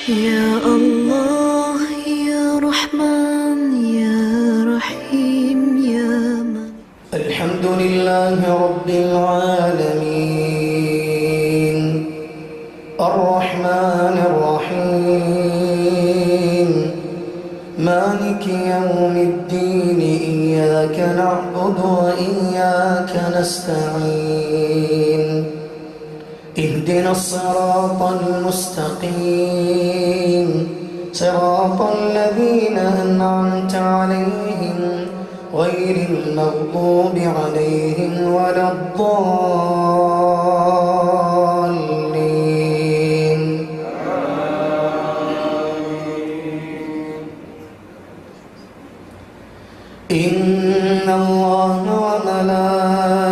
يا الله يا رحمن يا رحيم يا من. الحمد لله رب العالمين الرحمن الرحيم مالك يوم الدين إياك نعبد وإياك نستعين اهدنا الصراط المستقيم صراط الذين أنعمت عليهم غير المغضوب عليهم ولا الضالين. إن الله وملائكته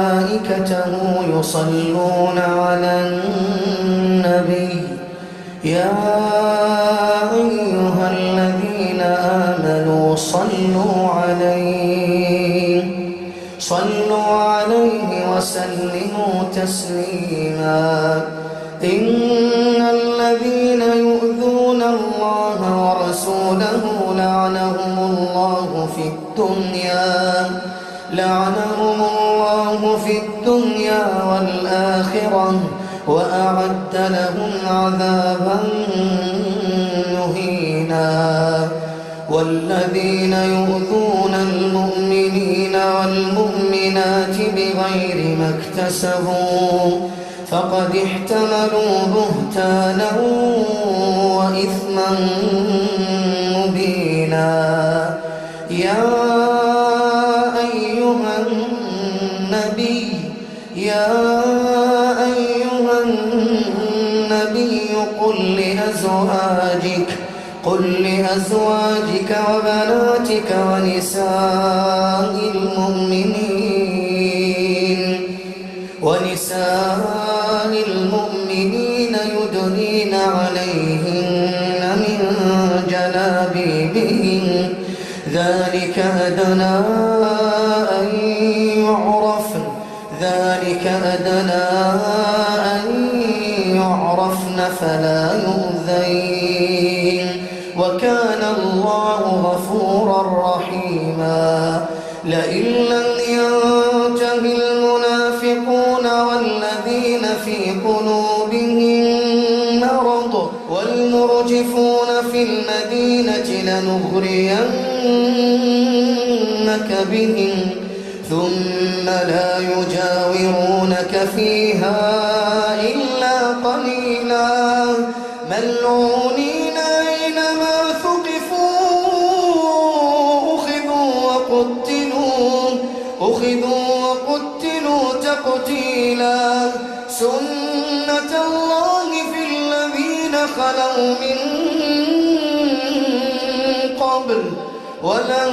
يصلون على النبي يا أيها الذين آمنوا صلوا عليه وسلموا تسليما. إن الذين يؤذون الله ورسوله لعنهم الله في الدنيا والآخرة وأعد لهم عذابا مهينا. والذين يؤذون المؤمنين والمؤمنات بغير ما اكتسبوا فقد احتملوا بهتانا وإثما مبينا. يا أيها النبي قل لأزواجك وبناتك ونساء المؤمنين يدنين عليهن من جلابيبهن ذلك أدنى أن يعرفن فلا يؤذين وكان الله غفورا رحيما. لئن لم ينته المنافقون والذين في قلوبهم مرض والمرجفون في المدينة لنغرينك بهم ثم لا يجاورونك فيها إلا قليلا ملعونين أينما ثقفوا أخذوا وقتلوا تقتيلا. سنة الله في الذين خلوا من قبل ولن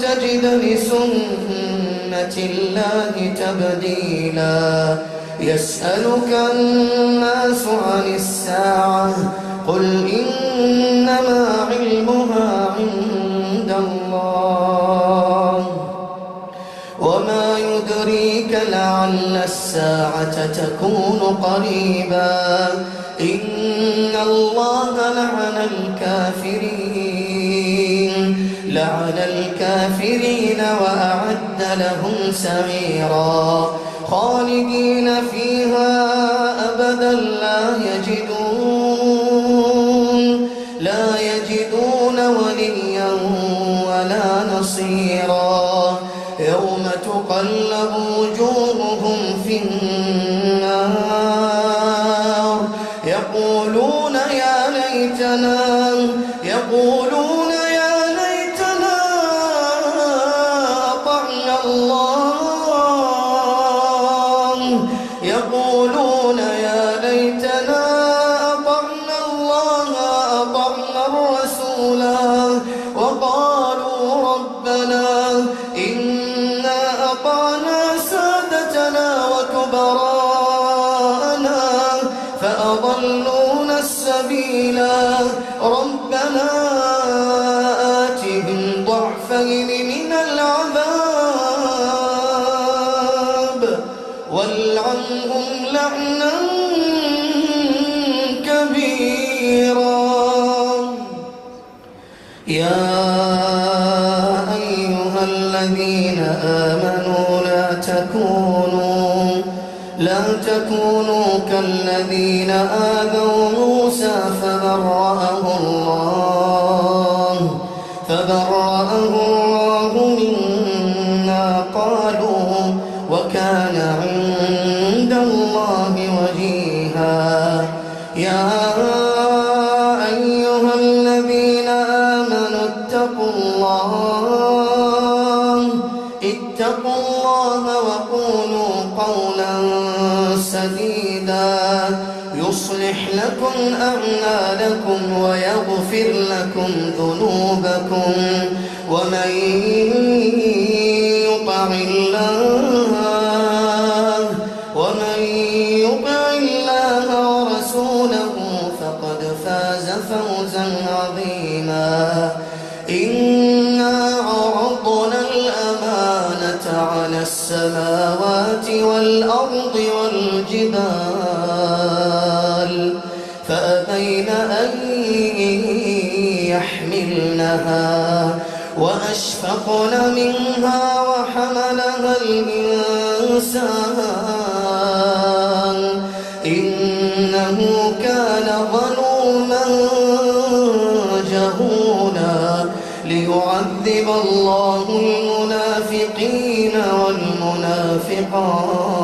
تجد لسنة الله تبديلا. يسألك الناس عن الساعة قل إنما علمها عند الله وما يدريك لعل الساعة تكون قريبا. إن الله لعن الكافرين وأعد لهم سعيرا. خالدين فيها أبدا لا يجدون وليا ولا نصيرا. يوم تقلب وجوههم في النار يقولون يا ليتنا أطعنا الله أطعنا الرسولا وقالوا ربنا إنا أطعنا سادتنا وكبراءنا فأضلونا السبيلا. ربنا آتهم ضعفين من العذاب والعنهم لعنا كبيرا. يا أيها الذين آمنوا لا تكونوا كالذين آذوا موسى فبرأه الله مما قالوا وكان عند الله وجيها. يا أيها الذين آمنوا اتقوا الله وقولوا قولا سديدا يصلح لكم أعمالكم ويغفر لكم ذنوبكم ومن يطع الله ورسوله فقد فاز فوزا عظيما. إنا عرضنا الأمانة على السماوات والأرض والجبال فأبين أن يحملنها وأشفقن منها وحملها الإنسان إنه كان ظلوما جهولا. ليعذب الله المنافقين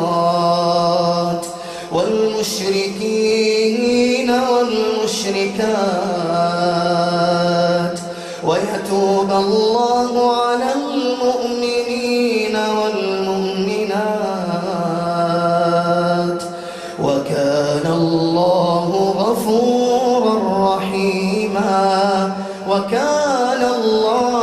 والمنافقات والمشركين والمشركات ويتوب الله على المؤمنين والمؤمنات وكان الله غفورا رحيما. وكان الله